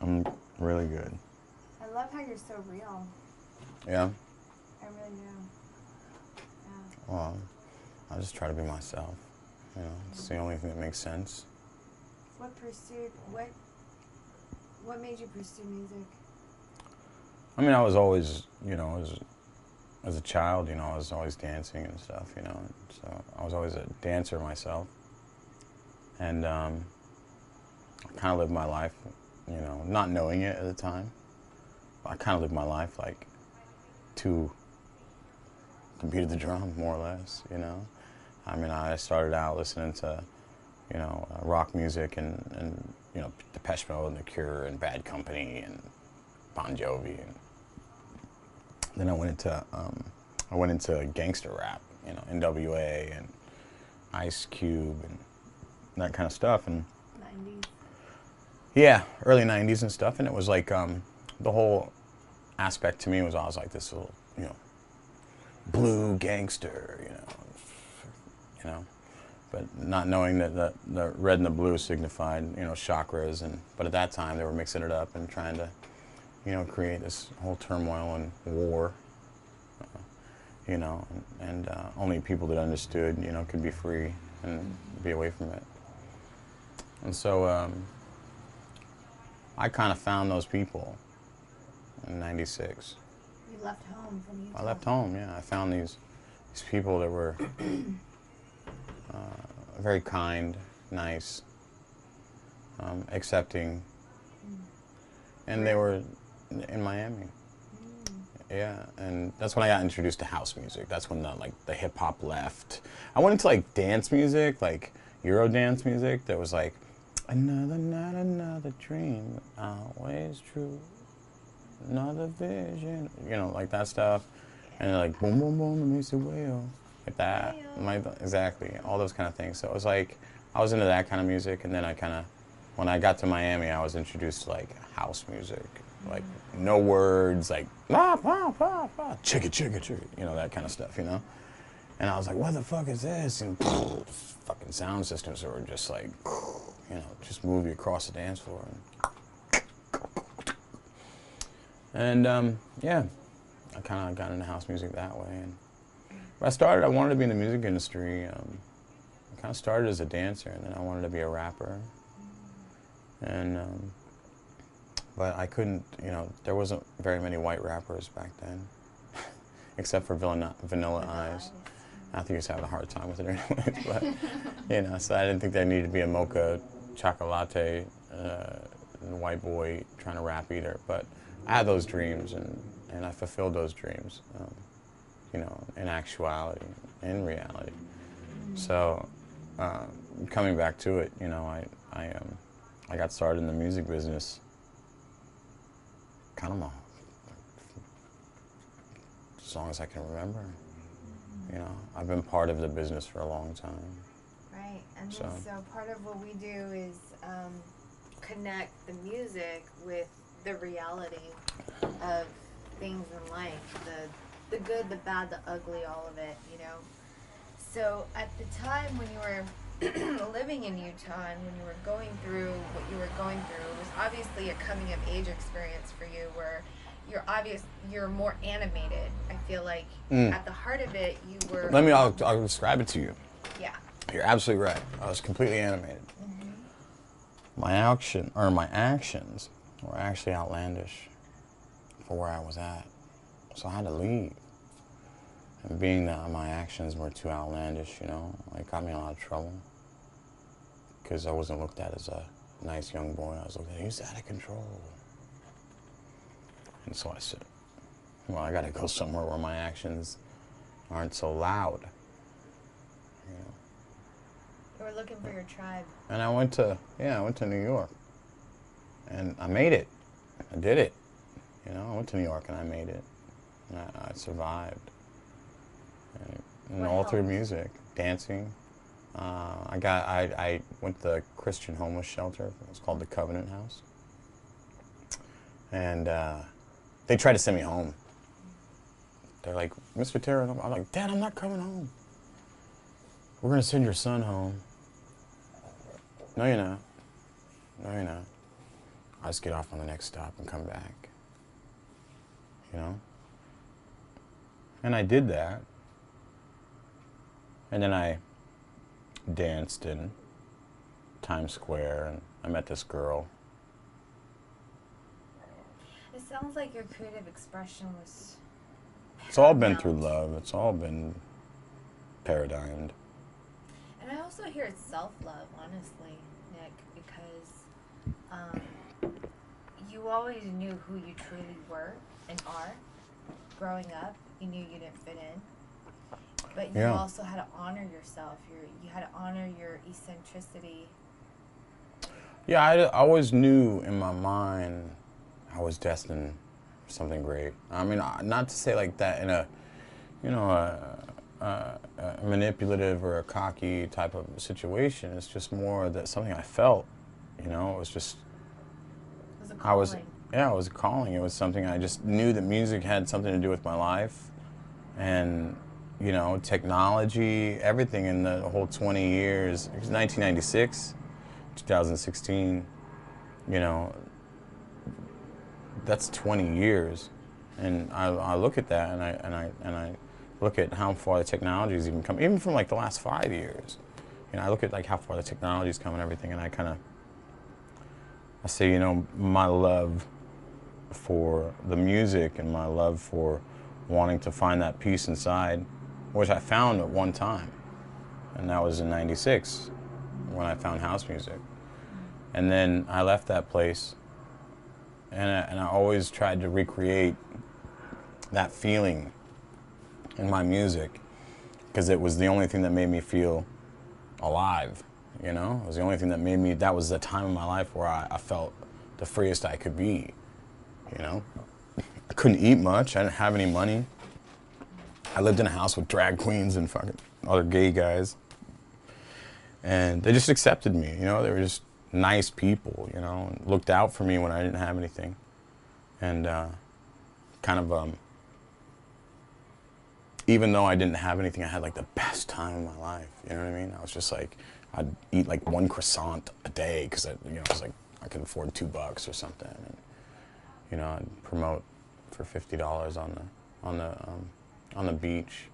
I'm really good. I love how you're so real. Yeah? I really do. Yeah. Well, I just try to be myself. You know, it's the only thing that makes sense. What made you pursue music? I mean, I was always, you know, as a child, you know, I was always dancing and stuff, you know. So I was always a dancer myself. And I kind of lived my life, you know, not knowing it at the time. I kind of lived my life like to compete the drum, more or less, you know. I mean, I started out listening to, you know, rock music and you know, Depeche Mode and The Cure and Bad Company and Bon Jovi. And then I went into gangster rap, you know, NWA and Ice Cube and that kind of stuff. And 90s. yeah, early 90s and stuff. And it was like the whole aspect to me was I was like this little, you know, blue gangster, you know, but not knowing that the red and the blue signified, you know, chakras, but at that time they were mixing it up and trying to, you know, create this whole turmoil and war, you know, and only people that understood, you know, could be free and be away from it. And so I kind of found those people in '96. You left home from Utah. I left home, yeah. I found these people that were very kind, nice, accepting, and they were in Miami. Yeah, and that's when I got introduced to house music. That's when the hip hop left. I went into like dance music, like Euro dance music. That was like another night, another dream, always true, another vision. You know, like that stuff, and like boom, boom, boom, it makes it wail, like that. Exactly, all those kind of things. So it was like I was into that kind of music, and then when I got to Miami, I was introduced to like house music. Like no words, like bah, bah, bah, bah, chicka, chicka, chicka, you know, that kind of stuff, you know. And I was like, what the fuck is this? And fucking sound systems that were just like, you know, just move you across the dance floor. And yeah, I kind of got into house music that way. And I wanted to be in the music industry. I kind of started as a dancer, and then I wanted to be a rapper. And but I couldn't, you know, there wasn't very many white rappers back then, except for Vanilla Ice. I think he was having a hard time with it anyways, but, you know, so I didn't think there needed to be a mocha chocolate white boy trying to rap either. But I had those dreams, and I fulfilled those dreams, you know, in actuality, in reality. So coming back to it, you know, I got started in the music business kind of as long as I can remember. You know, I've been part of the business for a long time. Right, and so part of what we do is connect the music with the reality of things in life, the good, the bad, the ugly, all of it, you know. So at the time when you were living in Utah and when you were going through what you were going through, it was obviously a coming of age experience for you where you're more animated. I feel like at the heart of it, you were... I'll describe it to you. Yeah. You're absolutely right. I was completely animated. My actions were actually outlandish for where I was at. So I had to leave. And being that my actions were too outlandish, you know, it got me in a lot of trouble. Because I wasn't looked at as a nice young boy. I was looked at, he's out of control. And so I said, well, I gotta go somewhere where my actions aren't so loud. You know? You were looking for your tribe. And I went to New York. And I made it. I did it. You know, I went to New York and I made it. And I survived. And all through music, dancing. I went to the Christian homeless shelter. It was called the Covenant House. And they tried to send me home. They're like, Mr. Terranova. I'm like, Dad, I'm not coming home. We're going to send your son home. No, you're not. No, you're not. I just get off on the next stop and come back, you know? And I did that. And then I danced in Times Square, and I met this girl. It sounds like your creative expression was It's all been through love. It's all been paradigmed. And I also hear it's self-love, honestly, Nick, because you always knew who you truly were and are. Growing up, you knew you didn't fit in. But you also had to honor yourself. You had to honor your eccentricity. Yeah, I always knew in my mind I was destined for something great. I mean, not to say like that in a, you know, a manipulative or a cocky type of situation. It's just more that something I felt, you know. It was just, it was a calling. It was a calling. It was something I just knew that music had something to do with my life. And, you know, technology, everything in the whole 20 years, it was 1996, 2016, you know, that's 20 years. And I look at that and I look at how far the technology's even come, even from like the last 5 years. You know, I look at like how far the technology's come and everything, and I say, you know, my love for the music and my love for wanting to find that peace inside, which I found at one time, and that was in '96 when I found house music. And then I left that place, and I always tried to recreate that feeling in my music, because it was the only thing that made me feel alive, you know? It was the only thing that made me, that was the time in my life where I felt the freest I could be, you know? I couldn't eat much, I didn't have any money. I lived in a house with drag queens and fucking other gay guys. And they just accepted me, you know? They were just nice people, you know, and looked out for me when I didn't have anything. And even though I didn't have anything, I had like the best time of my life, you know what I mean? I was just like, I'd eat like one croissant a day because I was like, I could afford $2 or something. And, you know, I'd promote for $50 on the beach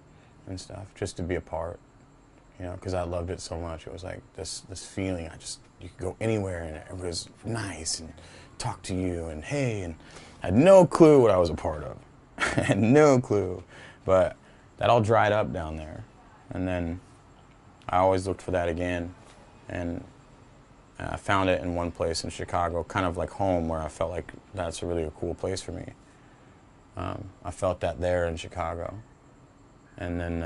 and stuff, just to be a part, you know, because I loved it so much. It was like this feeling. You could go anywhere and it was nice and talk to you and hey, and I had no clue what I was a part of. I had no clue, but that all dried up down there. And then I always looked for that again, and I found it in one place in Chicago, kind of like home, where I felt like that's really a cool place for me. I felt that there in Chicago. And then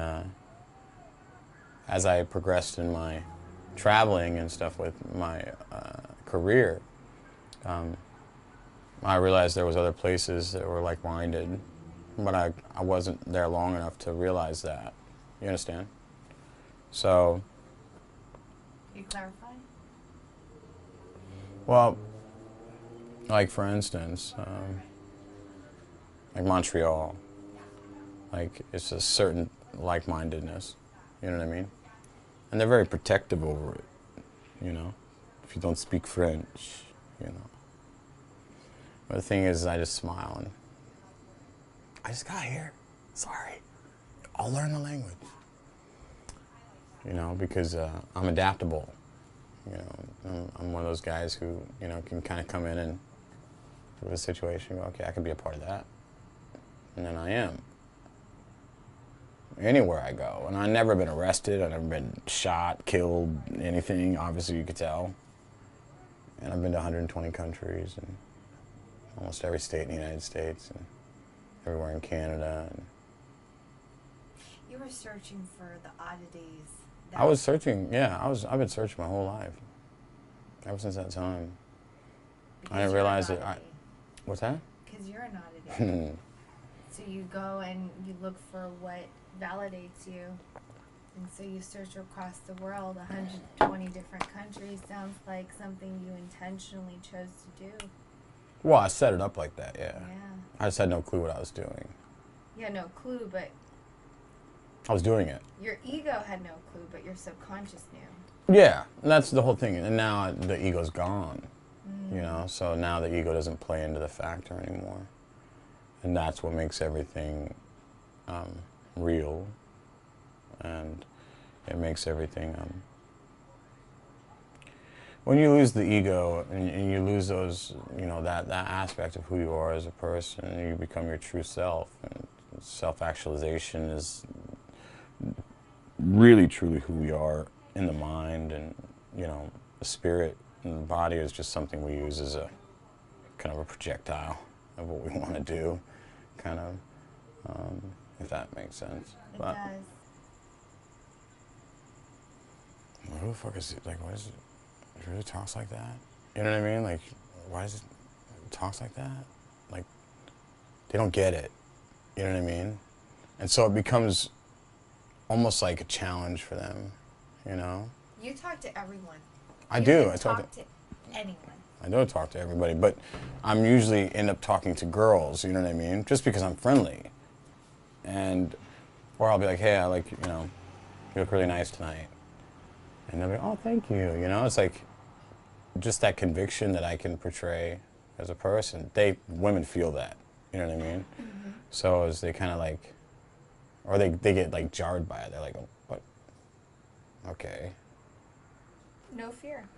as I progressed in my traveling and stuff with my career, I realized there was other places that were like-minded, but I wasn't there long enough to realize that. You understand? So. Can you clarify? Well, like for instance, like Montreal, like it's a certain like-mindedness, you know what I mean? And they're very protective over it, you know? If you don't speak French, you know. But the thing is, I just smile and I just got here. Sorry. I'll learn the language. You know, because I'm adaptable. You know, I'm one of those guys who, you know, can kind of come in and with a situation, go, okay, I can be a part of that. And then I am. Anywhere I go. And I've never been arrested. I've never been shot, killed, anything. Obviously, you could tell. And I've been to 120 countries and almost every state in the United States and everywhere in Canada. And you were searching for the oddities. I was searching, yeah. I've been searching my whole life. Ever since that time. I didn't realize it. What's that? Because you're an oddity. So you go and you look for what validates you. And so you search across the world, 120 different countries. Sounds like something you intentionally chose to do. Well, I set it up like that, yeah. Yeah. I just had no clue what I was doing. Yeah, no clue, but I was doing it. Your ego had no clue, but your subconscious knew. Yeah, and that's the whole thing. And now the ego's gone. you know, so now the ego doesn't play into the factor anymore. And that's what makes everything real, and it makes everything, when you lose the ego and you lose those, you know, that aspect of who you are as a person, and you become your true self, and self-actualization is really truly who we are in the mind, and, you know, the spirit and the body is just something we use as a kind of a projectile of what we want to do, kind of, if that makes sense. It does. Who the fuck is it? Like, what is it? It really talks like that? You know what I mean? Like, why does it talks like that? Like, they don't get it. You know what I mean? And so it becomes almost like a challenge for them, you know? You talk to everyone. I do. I talk to anyone. I don't talk to everybody, but I'm usually end up talking to girls, you know what I mean? Just because I'm friendly. And, or I'll be like, hey, I like, you know, you look really nice tonight. And they'll be, oh, thank you, you know? It's like, just that conviction that I can portray as a person. Women feel that, you know what I mean? Mm-hmm. So as they kind of like, or they get like jarred by it. They're like, oh, what? Okay. No fear.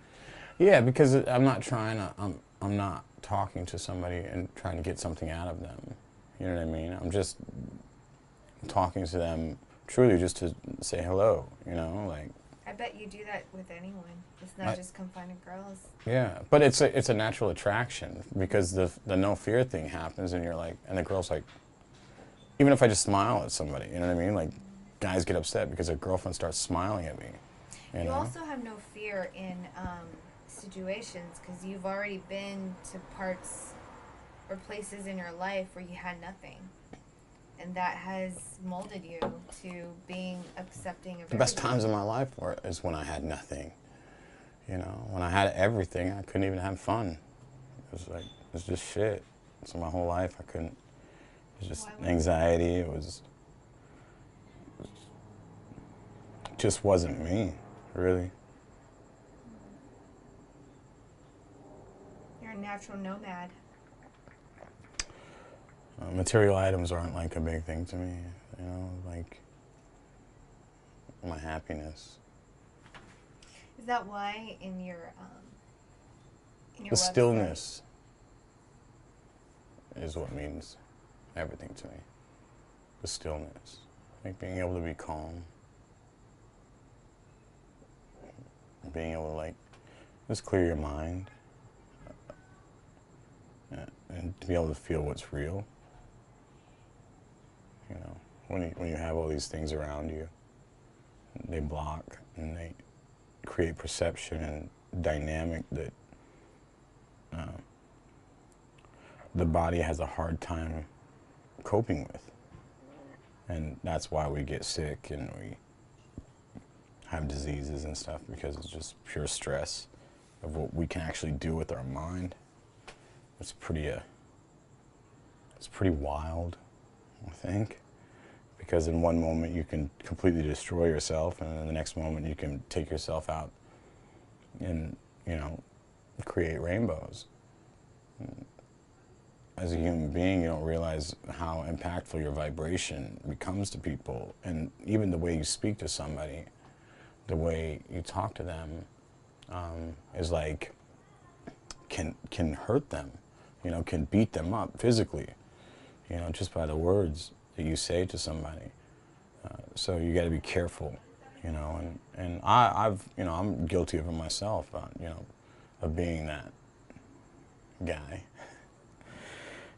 Yeah, because I'm not trying to, I'm not talking to somebody and trying to get something out of them. You know what I mean? I'm just talking to them truly just to say hello, you know, like. I bet you do that with anyone. It's not just confined to girls. Yeah, but it's a natural attraction, because the no fear thing happens, and you're like, and the girl's like, even if I just smile at somebody, you know what I mean? Like, guys get upset because their girlfriend starts smiling at me. You know? Also have no fear in situations, because you've already been to parts or places in your life where you had nothing. And that has molded you to being accepting of the best times in my life is when I had nothing. You know, when I had everything, I couldn't even have fun. It was like, it was just shit. So my whole life, I couldn't, it was just anxiety. It just wasn't me, really. You're a natural nomad. Material items aren't like a big thing to me, you know, like my happiness. Is that why in your the website, stillness is what means everything to me. The stillness, like being able to be calm, being able to like just clear your mind, and to be able to feel what's real. You know, when you have all these things around you, they block and they create perception and dynamic that the body has a hard time coping with. And that's why we get sick and we have diseases and stuff, because it's just pure stress of what we can actually do with our mind. It's pretty wild, I think, because in one moment you can completely destroy yourself, and in the next moment you can take yourself out and, you know, create rainbows. As a human being, you don't realize how impactful your vibration becomes to people, and even the way you speak to somebody, the way you talk to them, is like, can hurt them, you know, can beat them up physically, you know, just by the words that you say to somebody. So you got to be careful, you know, and I've, you know, I'm guilty of it myself, you know, of being that guy,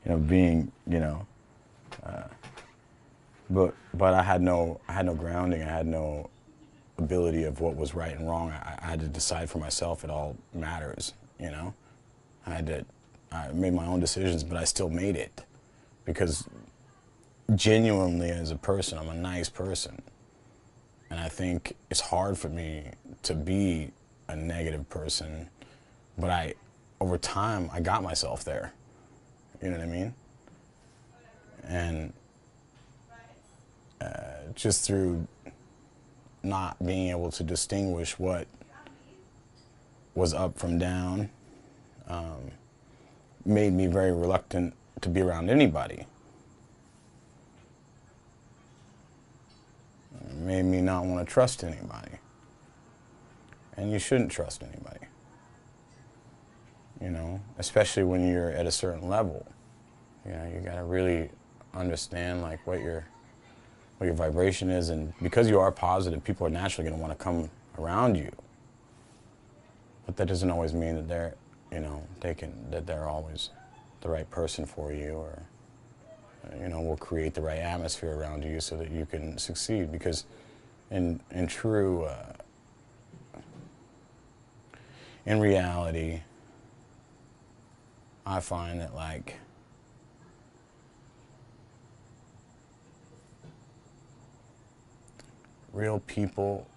you know, being, you know, but I had no grounding. I had no ability of what was right and wrong. I had to decide for myself. It all matters, you know. I made my own decisions, but I still made it, because genuinely as a person, I'm a nice person. And I think it's hard for me to be a negative person, but over time, I got myself there. You know what I mean? And just through not being able to distinguish what was up from down, made me very reluctant to be around anybody. It made me not want to trust anybody. And you shouldn't trust anybody. You know, especially when you're at a certain level. You know, you gotta really understand like what your vibration is, and because you are positive, people are naturally gonna want to come around you. But that doesn't always mean that they're, you know, that they're always the right person for you, or you know, will create the right atmosphere around you so that you can succeed. Because in reality, I find that like real people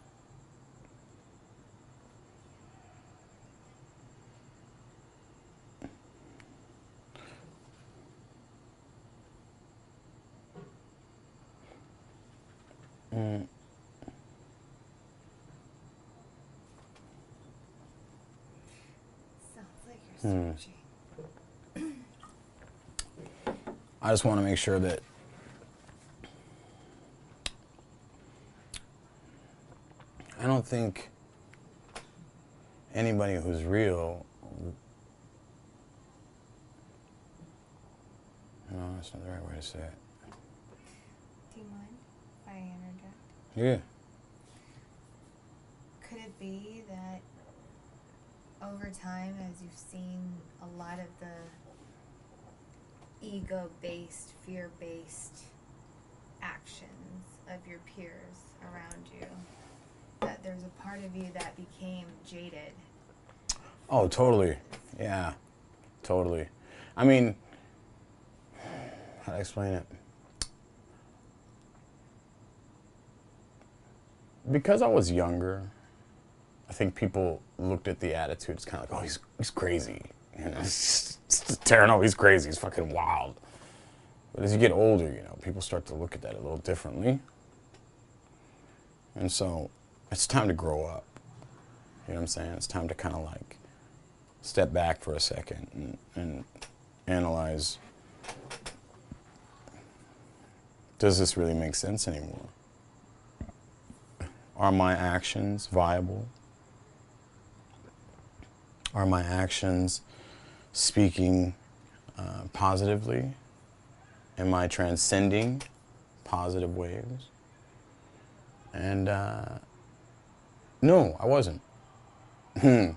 Sounds like you're searching. I just want to make sure that I don't think anybody who's real, no, that's not the right way to say it. Do you mind if I interject? Yeah. Could it be that over time, as you've seen a lot of the ego-based, fear-based actions of your peers around you, that there's a part of you that became jaded? Oh, totally. Yeah, totally. I mean, how do I explain it? Because I was younger, I think people looked at the attitude as kind of like, oh, he's crazy. You know, it's Terranova, he's crazy, he's fucking wild. But as you get older, you know, people start to look at that a little differently. And so it's time to grow up. You know what I'm saying? It's time to kind of like step back for a second and analyze, does this really make sense anymore? Are my actions viable? Are my actions speaking positively? Am I transcending positive waves? And no, I wasn't. I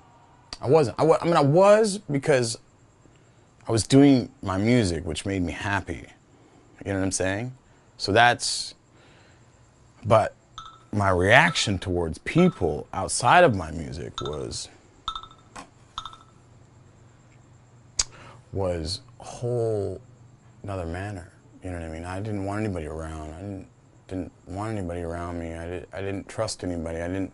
wasn't. I mean, I was, because I was doing my music, which made me happy. You know what I'm saying? So that's, but my reaction towards people outside of my music was a whole another manner. You know what I mean? I didn't want anybody around. I didn't want anybody around me. I didn't trust anybody.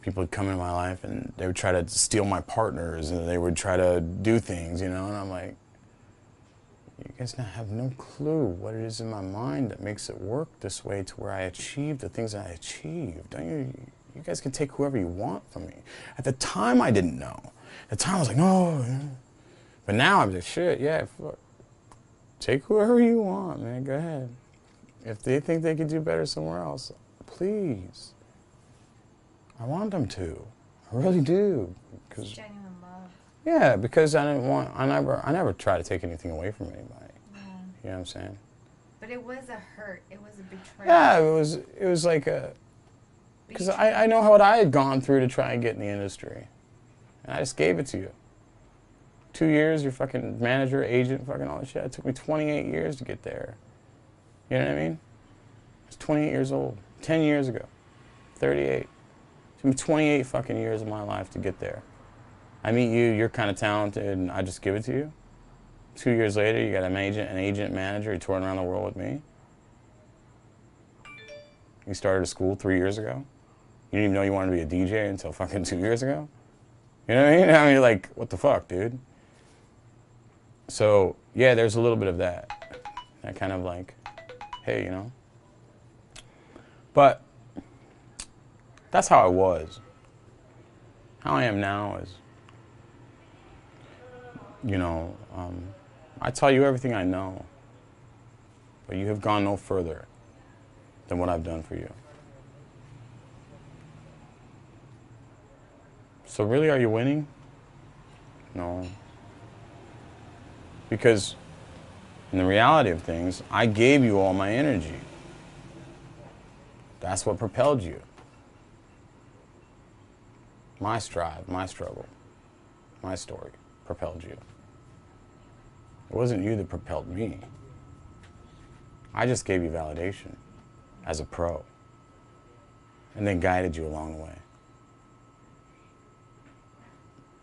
People would come into my life and they would try to steal my partners, and they would try to do things, you know, and I'm like, you guys now have no clue what it is in my mind that makes it work this way to where I achieve the things I achieved. Don't you guys can take whoever you want from me. At the time, I didn't know. At the time, I was like, no. But now I'm like, shit, yeah, fuck. Take whoever you want, man, go ahead. If they think they could do better somewhere else, please. I want them to. I really do. It's genuine love. Yeah, because I never try to take anything away from anybody. Yeah. You know what I'm saying? But it was a hurt. It was a betrayal. Yeah, it was like a, because I know what I had gone through to try and get in the industry. And I just gave it to you. 2 years, your fucking manager, agent, fucking all that shit. It took me 28 years to get there. You know what I mean? I was 28 years old, 10 years ago, 38. It took me 28 fucking years of my life to get there. I meet you, you're kind of talented, and I just give it to you. 2 years later, you got an agent, manager, you're touring around the world with me. You started a school 3 years ago. You didn't even know you wanted to be a DJ until fucking 2 years ago. You know what I mean? I mean, like, what the fuck, dude? So, yeah, there's a little bit of that. That kind of like, hey, you know. But that's how I was. How I am now is, you know, I tell you everything I know, but you have gone no further than what I've done for you. So really, are you winning? No. Because in the reality of things, I gave you all my energy. That's what propelled you. My strive, my struggle, my story propelled you. It wasn't you that propelled me. I just gave you validation as a pro and then guided you along the way.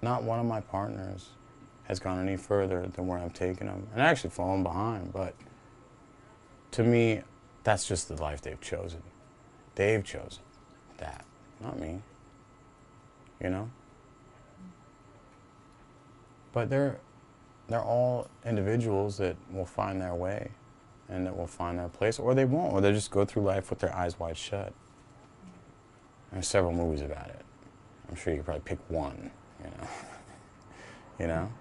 Not one of my partners has gone any further than where I've taken them. And actually fallen behind, but to me, that's just the life they've chosen. They've chosen that, not me, you know? But they're all individuals that will find their way and that will find their place, or they won't, or they'll just go through life with their eyes wide shut. There's several movies about it. I'm sure you could probably pick one, you know? You know?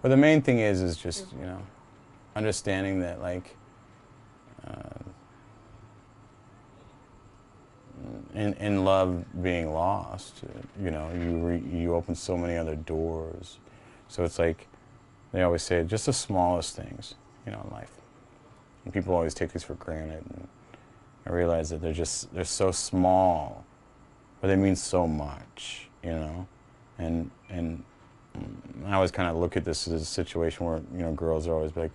But the main thing is just, you know, understanding that, like, in love being lost, you know, you open so many other doors. So it's like, they always say, just the smallest things, you know, in life. And people always take these for granted. And I realize that they're so small, but they mean so much, you know? And I always kind of look at this as a situation where, you know, girls are always like,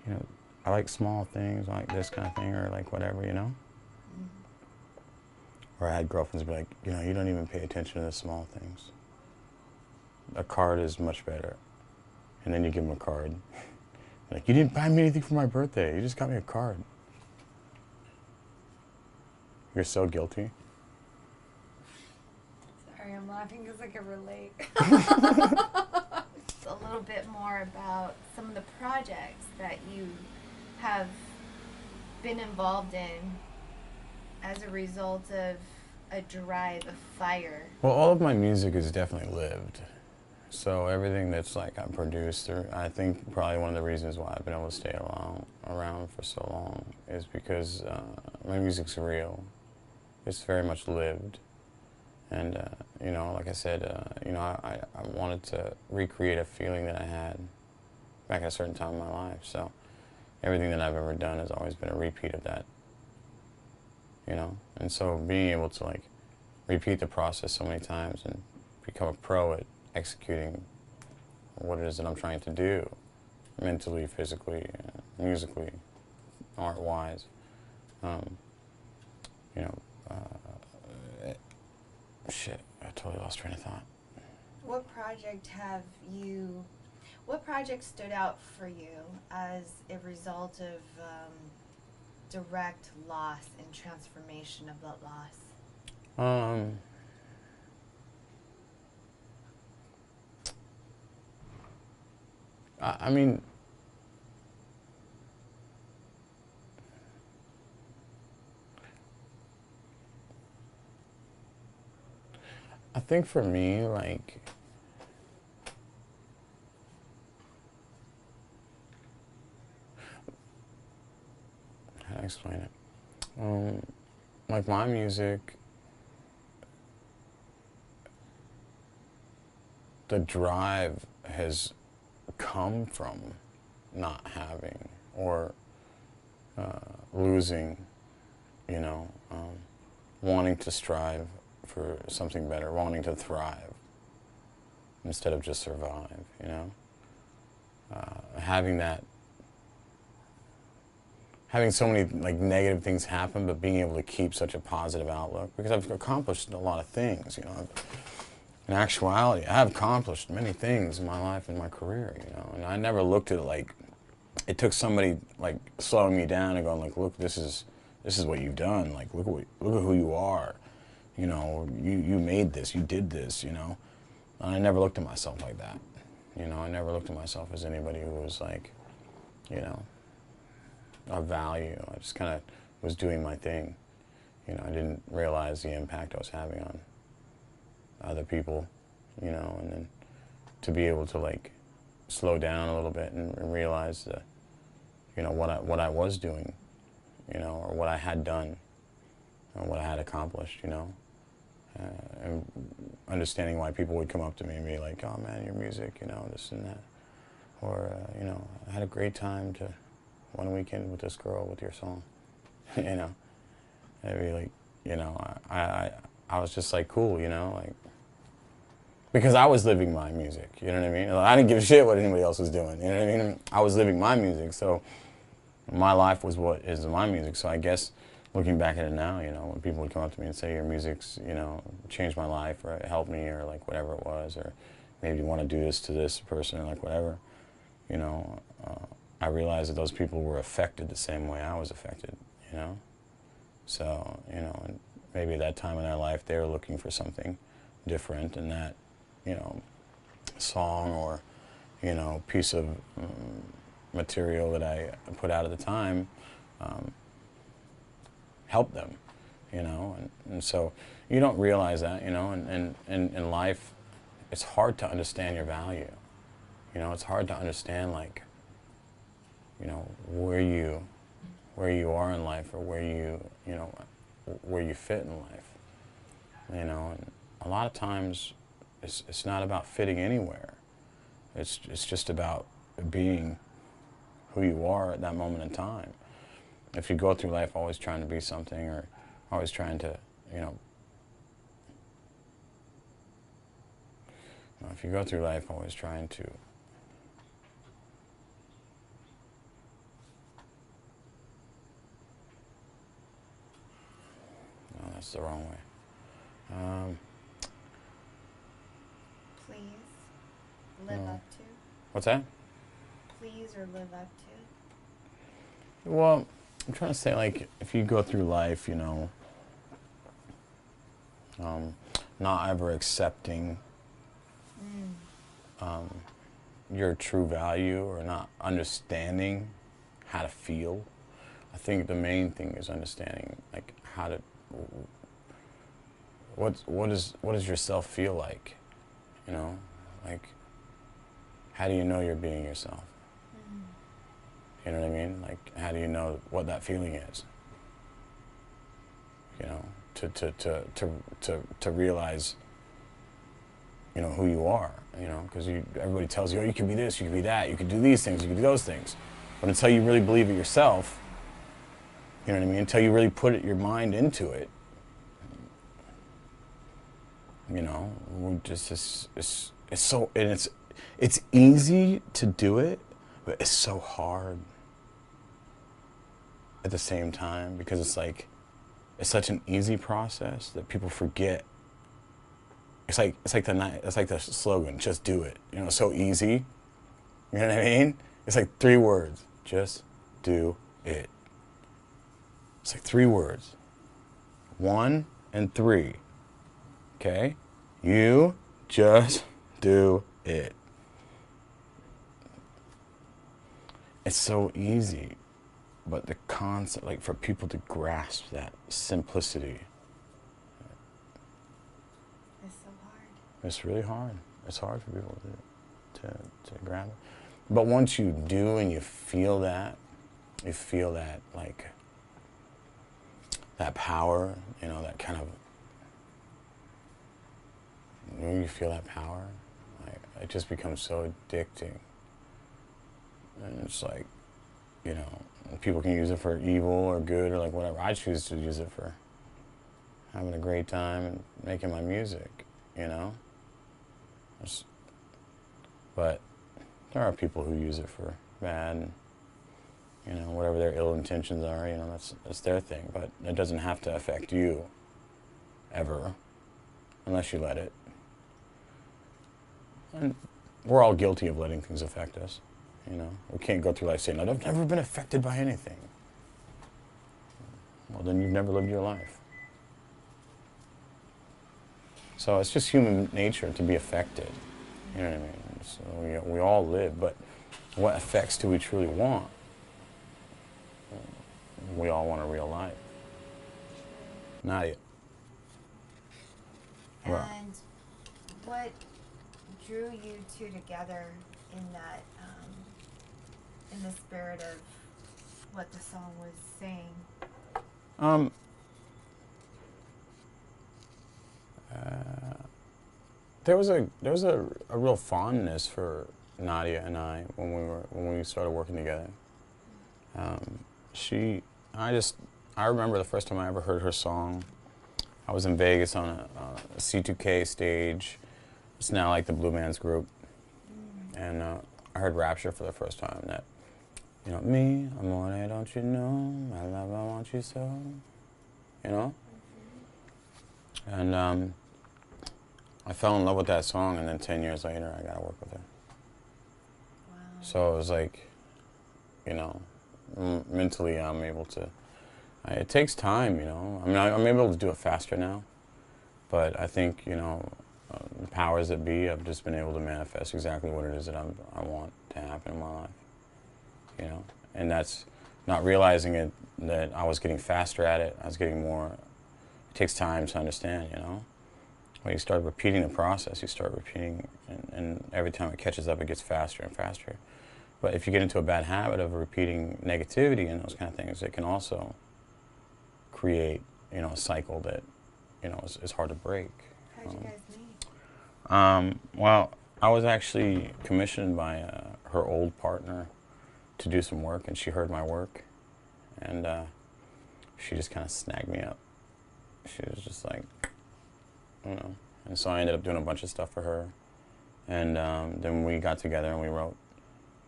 you know, I like small things, I like this kind of thing, or like whatever, you know? Or I had girlfriends be like, you know, you don't even pay attention to the small things. A card is much better. And then you give them a card. Like, you didn't buy me anything for my birthday, you just got me a card. You're so guilty. Sorry, I'm laughing because I can relate. Just a little bit more about some of the projects that you have been involved in as a result of a drive, a fire. Well, all of my music is definitely lived. So everything that's like I produced, or I think probably one of the reasons why I've been able to stay around for so long is because my music's real. It's very much lived. And, you know, like I said, you know, I wanted to recreate a feeling that I had back at a certain time in my life. So everything that I've ever done has always been a repeat of that, you know? And so being able to, like, repeat the process so many times and become a pro at executing what it is that I'm trying to do, mentally, physically, musically, art-wise, you know, shit, I totally lost train of thought. What project stood out for you as a result of direct loss and transformation of that loss? I mean, I think for me, like, how do I explain it? Like my music, the drive has come from not having or losing, you know, wanting to strive for something better, wanting to thrive instead of just survive, you know? Having so many like negative things happen, but being able to keep such a positive outlook, because I've accomplished a lot of things, you know. In actuality, I have accomplished many things in my life and my career, you know, and I never looked at it like it took somebody like slowing me down and going like, look, this is what you've done, like look at who you are, you know, you made this, you did this, you know. And I never looked at myself like that, you know. I never looked at myself as anybody who was like, you know, of value. I just kind of was doing my thing, you know. I didn't realize the impact I was having on other people, you know, and then to be able to like slow down a little bit and realize, you know, what I was doing, you know, or what I had done, or what I had accomplished, you know. And understanding why people would come up to me and be like, oh man, your music, you know, this and that. Or, you know, I had a great time to one weekend with this girl with your song, you know. I'd be like, you know, I was just like, cool, you know, like, because I was living my music, you know what I mean? I didn't give a shit what anybody else was doing, you know what I mean? I was living my music, so my life was what is my music. So I guess looking back at it now, you know, when people would come up to me and say your music's, you know, changed my life, or it helped me, or like whatever it was, or maybe you want to do this to this person, or like whatever, you know, I realized that those people were affected the same way I was affected, you know? So, you know, and maybe at that time in their life they were looking for something different, and that, you know, song or, you know, piece of material that I put out at the time helped them, you know, and so you don't realize that, you know, and in life it's hard to understand your value, you know, it's hard to understand, like, you know, where you are in life, or where you know, where you fit in life, you know, and a lot of times it's not about fitting anywhere. It's just about being who you are at that moment in time. If you go through life always trying to be something, or always trying to, you know, if you go through life always trying to no, that's the wrong way. Please live up to. What's that? Please or live up to. Well, I'm trying to say, like, if you go through life, you know, not ever accepting your true value, or not understanding how to feel. I think the main thing is understanding, like, how to, what does yourself feel like, you know, like, how do you know you're being yourself? You know what I mean? Like, how do you know what that feeling is? You know, to realize, you know, who you are, you know, because everybody tells you, oh, you can be this, you can be that, you can do these things, you can do those things. But until you really believe it yourself, you know what I mean? Until you really put your mind into it, you know, it's so, and it's easy to do it, but it's so hard at the same time, because it's like, it's such an easy process that people forget. It's like the slogan, just do it. You know, so easy. You know what I mean? It's like 3 words, just do it. It's like 3 words, 1 and 3. Okay, you just do it. It's so easy, but the concept, like, for people to grasp that simplicity, It's so hard. it's really hard. It's hard for people to grab it. But once you do, and you feel that, like, that power, you know, that kind of, when you feel that power, like, it just becomes so addicting. And it's like, you know, people can use it for evil or good, or like whatever. I choose to use it for having a great time and making my music, you know. But there are people who use it for bad, and, you know, whatever their ill intentions are, you know, that's their thing. But it doesn't have to affect you, ever, unless you let it. And we're all guilty of letting things affect us, you know. We can't go through life saying, I've never been affected by anything. Well, then you've never lived your life. So it's just human nature to be affected, you know what I mean? So we all live, but what effects do we truly want? We all want a real life. Nadia. And what drew you two together in that, in the spirit of what the song was saying? There was a real fondness for Nadia and I when we started working together. I remember the first time I ever heard her song. I was in Vegas on a C2K stage. It's now like the Blue Man's Group, and I heard Rapture for the first time. That, you know, me, amore, don't you know, my love, I want you so, you know. And I fell in love with that song, and then 10 years later, I got to work with her. Wow. So it was like, you know, mentally I'm able to, it takes time, you know. I mean, I'm able to do it faster now, but I think, you know, the powers that be, I've just been able to manifest exactly what it is that I want to happen in my life, you know. And that's not realizing it, that I was getting faster at it, I was getting more, it takes time to understand, you know. When you start repeating the process, you start repeating, and every time it catches up, it gets faster and faster. But if you get into a bad habit of repeating negativity and those kind of things, it can also create, you know, a cycle that, you know, is hard to break. How'd you guys meet? Well, I was actually commissioned by her old partner to do some work, and she heard my work, and she just kind of snagged me up. She was just like, you know, and so I ended up doing a bunch of stuff for her, and then we got together and we wrote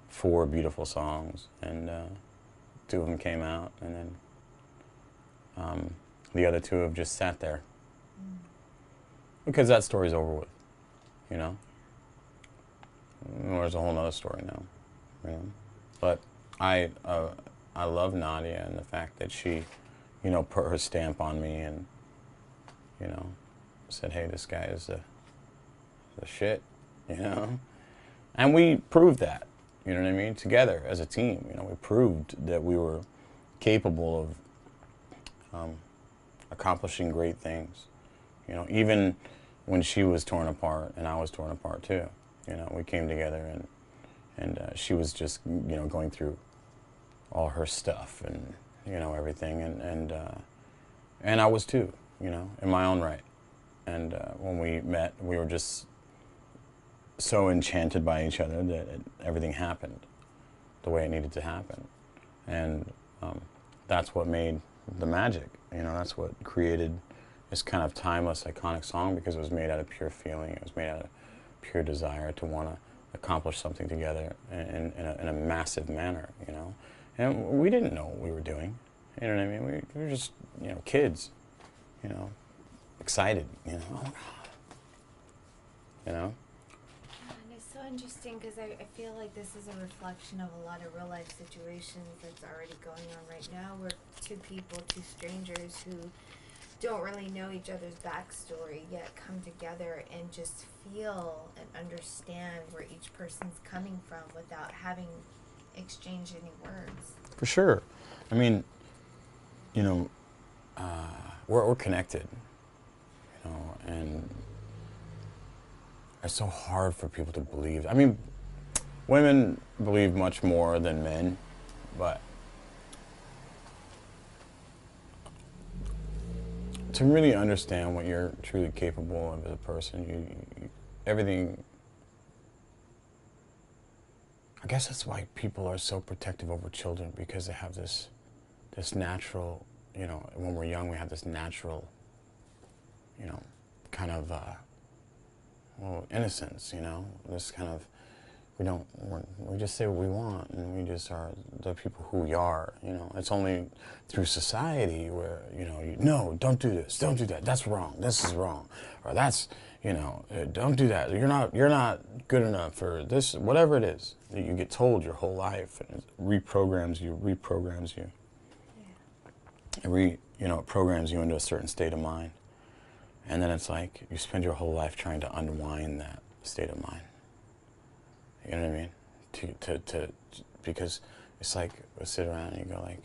4 beautiful songs, and 2 of them came out, and then the other 2 have just sat there because that story's over with, you know. There's a whole other story now, you know. But I love Nadia and the fact that she, you know, put her stamp on me and, you know, said, hey, this guy is the shit, you know? And we proved that, you know what I mean? Together as a team, you know, we proved that we were capable of accomplishing great things. You know, even when she was torn apart and I was torn apart too, you know, we came together and she was just, you know, going through all her stuff and, you know, everything, and I was too, you know, in my own right. And when we met, we were just so enchanted by each other that everything happened the way it needed to happen. And that's what made the magic, you know, that's what created this kind of timeless, iconic song, because it was made out of pure feeling, it was made out of pure desire to want to accomplish something together in a massive manner, you know. And we didn't know what we were doing, you know what I mean? We were just, you know, kids, you know, excited, you know, oh my God, you know? And it's so interesting because I feel like this is a reflection of a lot of real life situations that's already going on right now, where 2 people, 2 strangers who don't really know each other's backstory yet come together and just feel and understand where each person's coming from without having exchanged any words. For sure. I mean, you know, we're connected, you know, and it's so hard for people to believe. I mean, women believe much more than men, but to really understand what you're truly capable of as a person, you everything. I guess that's why people are so protective over children, because they have this natural, you know, when we're young we have this natural, you know, kind of well, innocence, you know, this kind of, we just say what we want, and we just are the people who we are, you know. It's only through society where, you know, no, don't do this, don't do that, that's wrong, this is wrong, or that's, you know, don't do that, you're not good enough for this, whatever it is that you get told your whole life, and it reprograms you. Yeah. You know, it programs you into a certain state of mind. And then it's like you spend your whole life trying to unwind that state of mind. You know what I mean? Because it's like we sit around and you go like,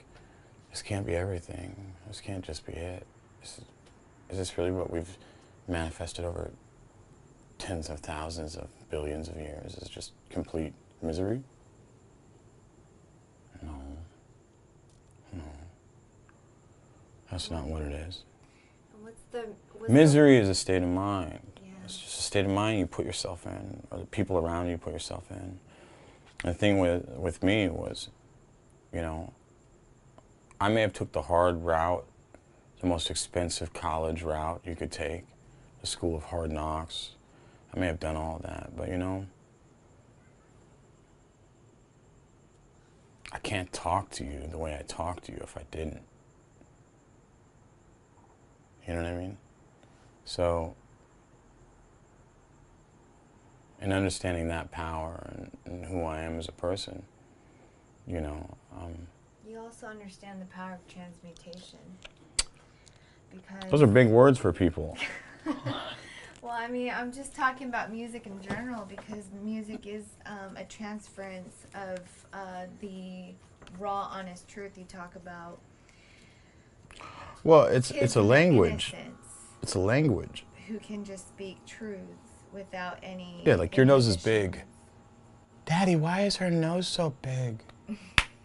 this can't be everything. This can't just be it. Is this really what we've manifested over tens of thousands of billions of years? Is just complete Misery? No. No. That's not what it is. What's Misery is a state of mind. Yeah. It's just a state of mind you put yourself in, or the people around you put yourself in. And the thing with me was, you know, I may have took the hard route, the most expensive college route you could take, the school of hard knocks. I may have done all that, but you know, I can't talk to you the way I talk to you if I didn't. You know what I mean? So, in understanding that power and who I am as a person, you know. You also understand the power of transmutation. Because Those are big words for people. well, I mean, I'm just talking about music in general because music is a transference of the raw, honest truth you talk about. Well, it's a language. Innocence, it's a language. Who can just speak truths without any. Yeah, like your nose is big. Daddy, why is her nose so big?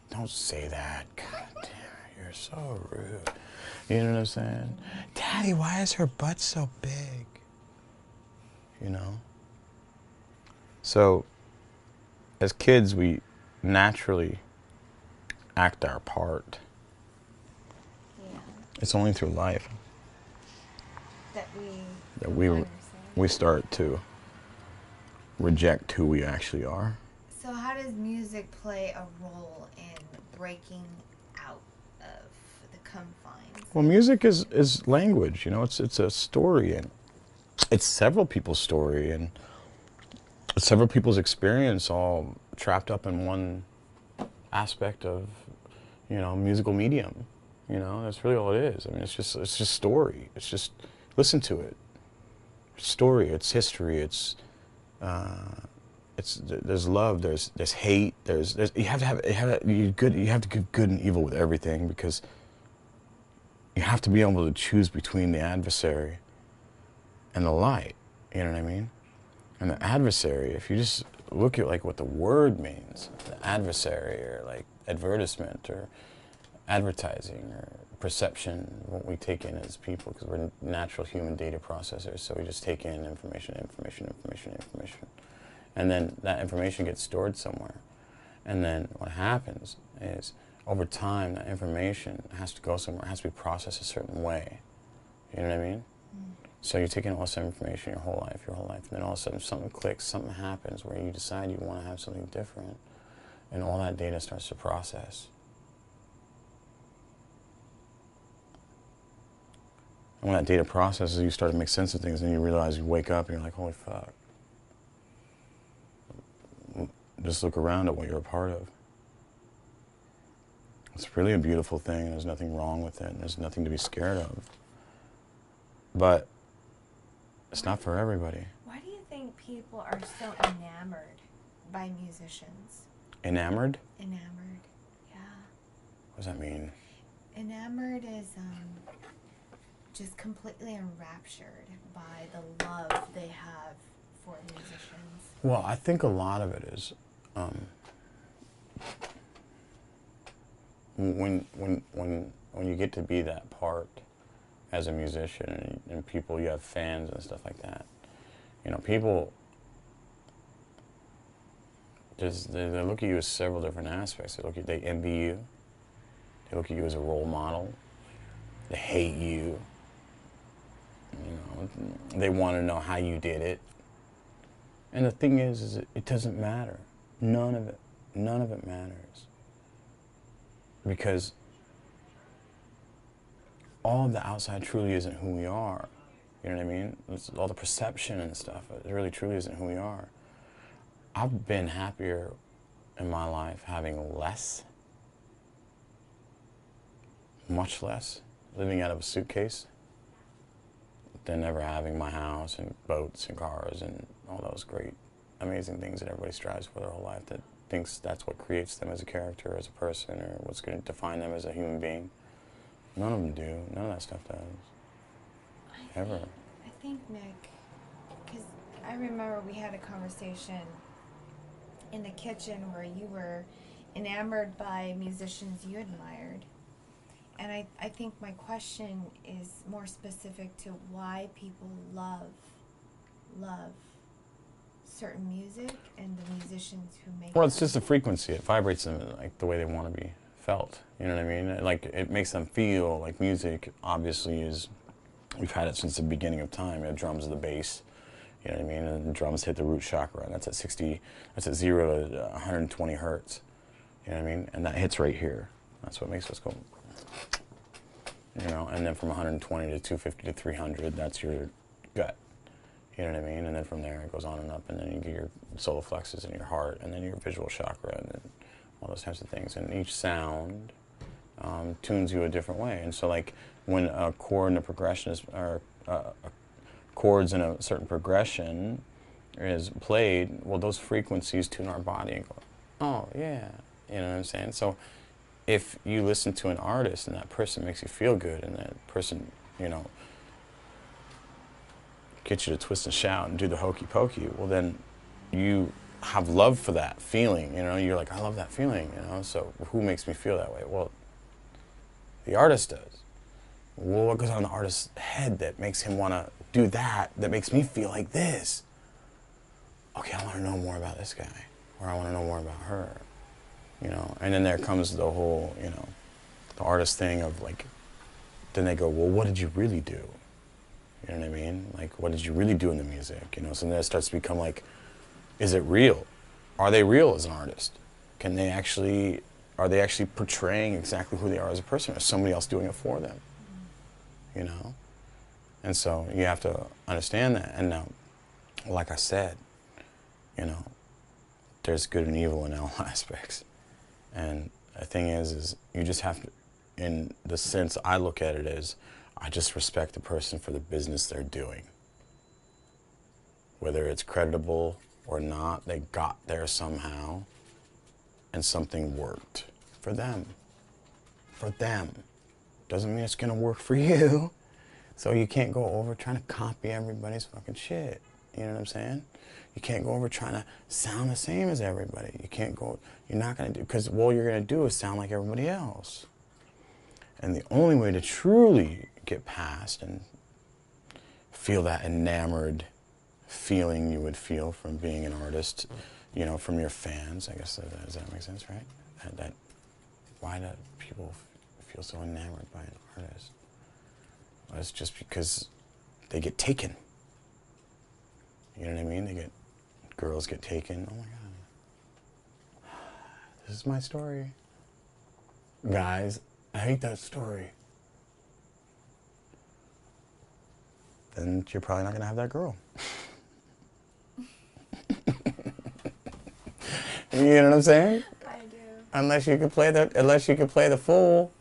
Don't say that. God damn it, you're so rude. You know what I'm saying? Daddy, why is her butt so big? You know? So, as kids, we naturally act our part. Yeah. It's only through life that we start to reject who we actually are. So how does music play a role in breaking out of the confines? Well, music is language, you know, it's a story, and it's several people's story, and it's several people's experience all trapped up in one aspect of, you know, musical medium. You know, that's really all it is. I mean, it's just story. It's just, listen to it. It's story, it's history, there's love, there's hate, you have to give good and evil with everything, because you have to be able to choose between the adversary and the light. You know what I mean? And the adversary, if you just look at like what the word means, the adversary, or like advertisement or advertising or perception, what we take in as people, because we're natural human data processors, so we just take in information. And then that information gets stored somewhere. And then what happens is, over time, that information has to go somewhere, it has to be processed a certain way. You know what I mean? So you take in all this information your whole life, and then all of a sudden something clicks, something happens where you decide you want to have something different, and all that data starts to process. And when that data processes, you start to make sense of things, and you realize, you wake up and you're like, holy fuck. Just look around at what you're a part of. It's really a beautiful thing, and there's nothing wrong with it, and there's nothing to be scared of. But it's not for everybody. Why do you think people are so enamored by musicians? Enamored? Enamored, yeah. What does that mean? Enamored is just completely enraptured by the love they have for musicians. Well, I think a lot of it is when you get to be that part as a musician, and people, you have fans and stuff like that. You know, people they look at you as several different aspects. They envy you. They look at you as a role model. They hate you. You know, they want to know how you did it. And the thing is it doesn't matter. None of it matters. Because all of the outside truly isn't who we are. You know what I mean? It's all the perception and stuff. It really truly isn't who we are. I've been happier in my life having less, much less, living out of a suitcase, than ever having my house and boats and cars and all those great, amazing things that everybody strives for their whole life, that thinks that's what creates them as a character, as a person, or what's going to define them as a human being. None of them do. None of that stuff does. Ever. I think, Nick, because I remember we had a conversation in the kitchen where you were enamored by musicians you admired. And I think my question is more specific to why people love certain music and the musicians who make Well, it's them. just a frequency. It vibrates them like the way they want to be felt. You know what I mean? Like, it makes them feel like music obviously is, we've had it since the beginning of time. You know, drums are the bass. You know what I mean? And the drums hit the root chakra. That's at 0 to 120 hertz. You know what I mean? And that hits right here. That's what makes us go, you know, and then from 120 to 250 to 300, that's your gut. You know what I mean? And then from there it goes on and up, and then you get your solar plexus and your heart, and then your visual chakra, and then all those types of things. And each sound tunes you a different way. And so, like, when a chord and a progression is, or chords in a certain progression is played, well, those frequencies tune our body and go, oh yeah, you know what I'm saying? So if you listen to an artist and that person makes you feel good, and that person, you know, gets you to twist and shout and do the hokey pokey, well, then you have love for that feeling, you know? You're like, I love that feeling, you know? So who makes me feel that way? Well, the artist does. Well, what goes on in the artist's head that makes him want to do that, that makes me feel like this? Okay, I want to know more about this guy, or I want to know more about her, you know? And then there comes the whole, you know, the artist thing of, like, then they go, well, what did you really do? You know what I mean? Like, what did you really do in the music? You know, so then it starts to become like, is it real? Are they real as an artist? Can they actually, are they actually portraying exactly who they are as a person, or is somebody else doing it for them? You know? And so you have to understand that. And now, like I said, you know, there's good and evil in all aspects. And the thing is you just have to, in the sense I look at it as, I just respect the person for the business they're doing. Whether it's creditable or not, they got there somehow, and something worked for them. For them. Doesn't mean it's gonna work for you. So you can't go over trying to copy everybody's fucking shit. You know what I'm saying? You can't go over trying to sound the same as everybody. You can't go, you're not gonna do, because all you're gonna do is sound like everybody else. And the only way to truly get past and feel that enamored feeling you would feel from being an artist, you know, from your fans, I guess, does that make sense, right? Why do people feel so enamored by an artist? Well, it's just because they get taken. You know what I mean? Girls get taken. Oh my God. This is my story. Guys, I hate that story. Then you're probably not gonna have that girl. You know what I'm saying? I do. Unless you could play the fool,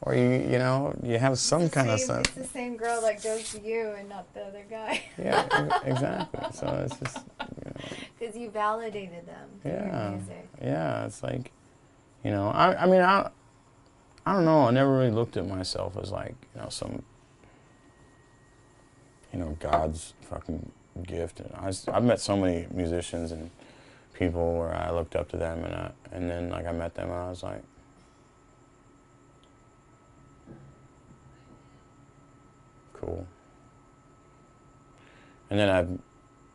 or you know, you have some kind of sense. It's the same girl that goes to you and not the other guy. Yeah, exactly. So it's just, you know. Because you validated them through your music. Yeah, it's like, you know, I mean, I don't know, I never really looked at myself as like, you know, some, you know, God's fucking gift. And I've met so many musicians and people where I looked up to them, and then like I met them and I was like, cool. And then I've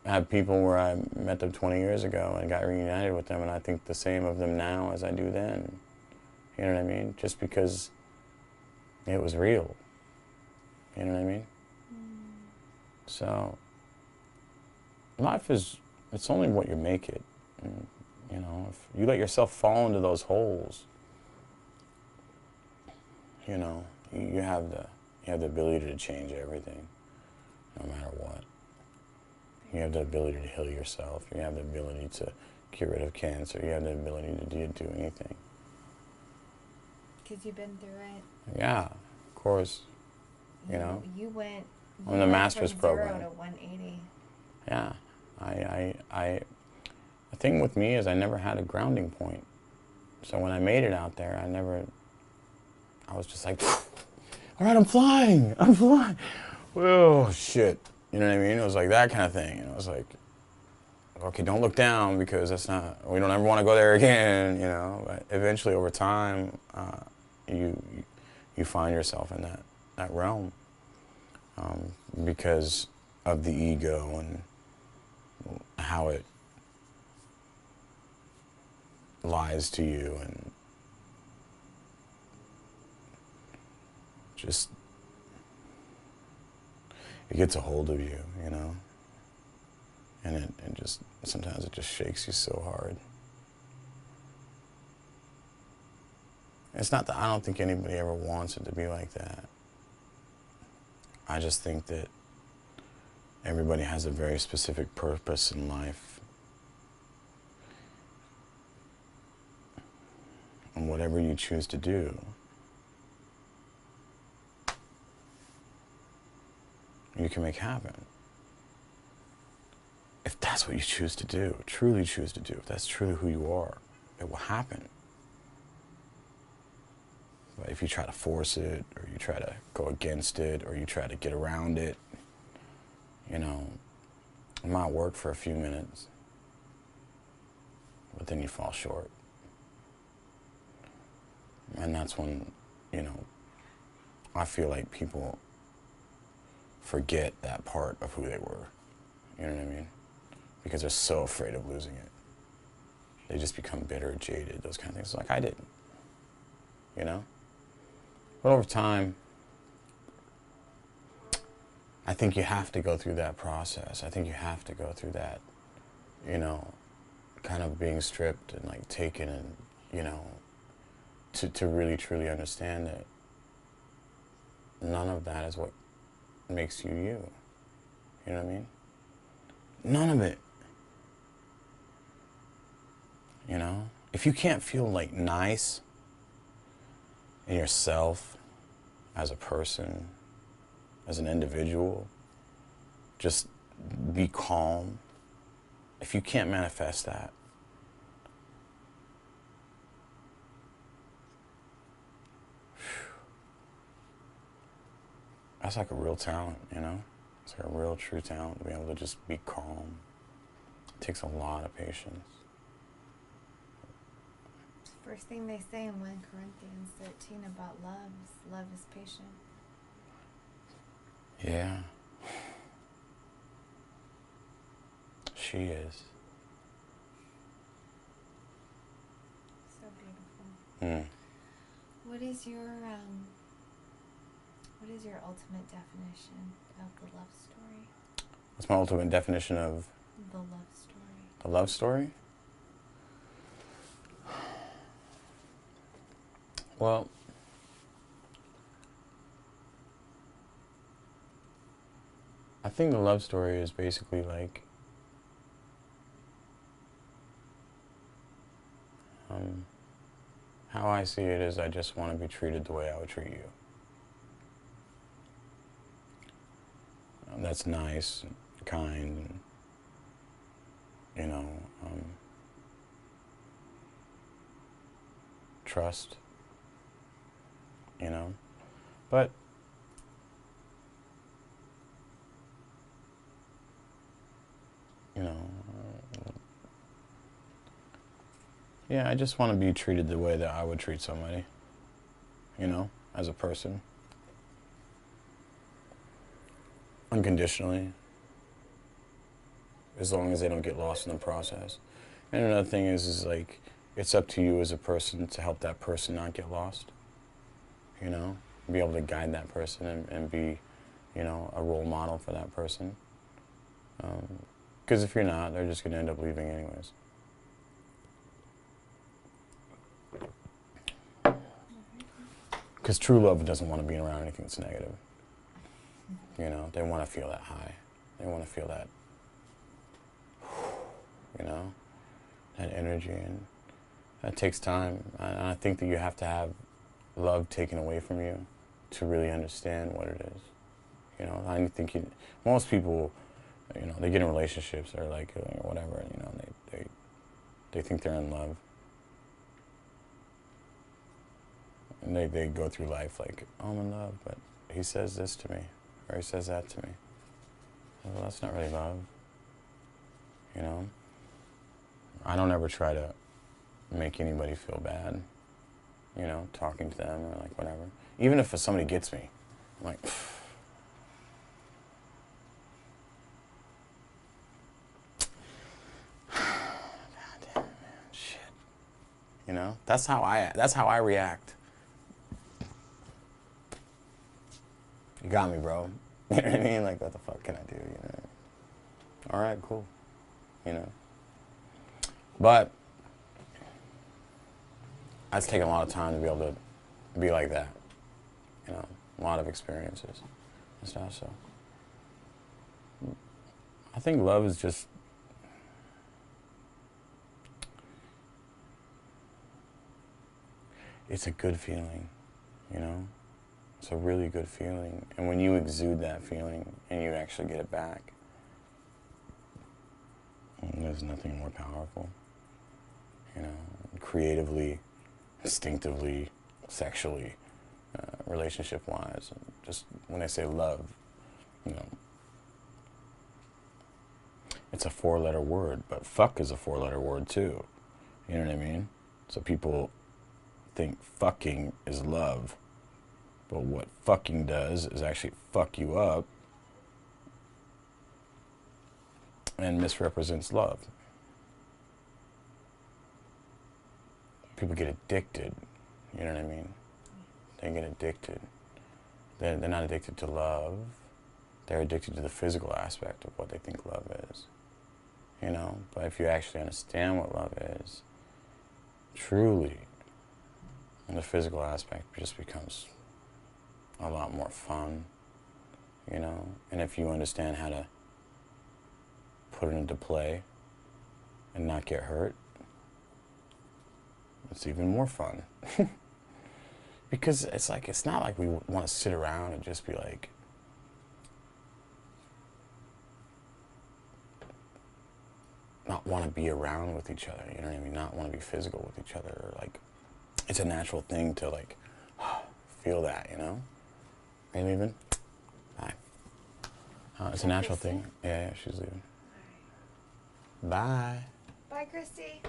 had people where I met them 20 years ago and got reunited with them, and I think the same of them now as I do then. You know what I mean? Just because it was real. You know what I mean? So life is, it's only what you make it. And, you know, if you let yourself fall into those holes, you know, you have the ability to change everything, no matter what. You have the ability to heal yourself. You have the ability to get rid of cancer. You have the ability to do anything. Because you've been through it. Yeah, of course. You know. You went. On the master's from program. 0 to 180. Yeah, the thing with me is I never had a grounding point. So when I made it out there, I was just like, all right, I'm flying. Oh shit. You know what I mean? It was like that kind of thing. And I was like, okay, don't look down because that's not, we don't ever want to go there again, you know. But eventually, over time, you find yourself in that realm because of the ego and how it lies to you and just it gets a hold of you, you know. And it just, sometimes it just shakes you so hard. It's not that I don't think anybody ever wants it to be like that. I just think that everybody has a very specific purpose in life. And whatever you choose to do, you can make happen. If that's what you choose to do, truly choose to do, if that's truly who you are, it will happen. But if you try to force it, or you try to go against it, or you try to get around it, you know, it might work for a few minutes, but then you fall short. And that's when, you know, I feel like people forget that part of who they were. You know what I mean? Because they're so afraid of losing it. They just become bitter, jaded, those kind of things. Like I didn't, you know? But over time, I think you have to go through that process. I think you have to go through that, you know, kind of being stripped and like taken and, you know, to really truly understand that none of that is what makes you you. You know what I mean? None of it. You know? If you can't feel like nice in yourself as a person, as an individual, just be calm. If you can't manifest that, that's like a real talent, you know? It's like a real true talent to be able to just be calm. It takes a lot of patience. First thing they say in 1 Corinthians 13 about love is patient. Yeah. She is. So beautiful. Mm. What is your ultimate definition of the love story? What's my ultimate definition of The love story. the love story? Well, I think the love story is basically like how I see it is I just want to be treated the way I would treat you. That's nice, and kind, and, you know, trust, you know, but you know, yeah, I just want to be treated the way that I would treat somebody, you know, as a person. Unconditionally. As long as they don't get lost in the process. And another thing is like, it's up to you as a person to help that person not get lost. You know? Be able to guide that person and be, you know, a role model for that person. Because if you're not, they're just going to end up leaving anyways. Because true love doesn't want to be around anything that's negative. You know, they want to feel that high. They want to feel that, you know, that energy. And that takes time. And I think that you have to have love taken away from you to really understand what it is. You know, I think most people, you know, they get in relationships or like whatever, you know, they think they're in love. And they go through life like, oh, I'm in love, but he says this to me, or he says that to me. Well, that's not really love, you know? I don't ever try to make anybody feel bad, you know, talking to them or like whatever. Even if somebody gets me, I'm like, God damn, man, shit. You know, that's how I react. You got me, bro. You know what I mean? Like, what the fuck can I do? You know? All right, cool. You know. But it's taken a lot of time to be able to be like that. You know, a lot of experiences and stuff. So I think love is just it's a good feeling, you know? It's a really good feeling. And when you exude that feeling and you actually get it back, there's nothing more powerful. You know, creatively, instinctively, sexually, relationship-wise. Just when they say love, you know, it's a 4-letter word, but fuck is a 4-letter word too. You know what I mean? So people think fucking is love, but what fucking does is actually fuck you up and misrepresents love. People get addicted, you know what I mean? They get addicted. They're not addicted to love. They're addicted to the physical aspect of what they think love is. You know, but if you actually understand what love is, truly, the physical aspect just becomes a lot more fun, you know? And if you understand how to put it into play and not get hurt, it's even more fun. Because it's like, it's not like we want to sit around and just be like, not want to be around with each other, you know what I mean? Not want to be physical with each other, or like, it's a natural thing to like, feel that, you know? Are you leaving? Bye. It's a natural thing. Yeah, she's leaving. Bye. Bye, Christy.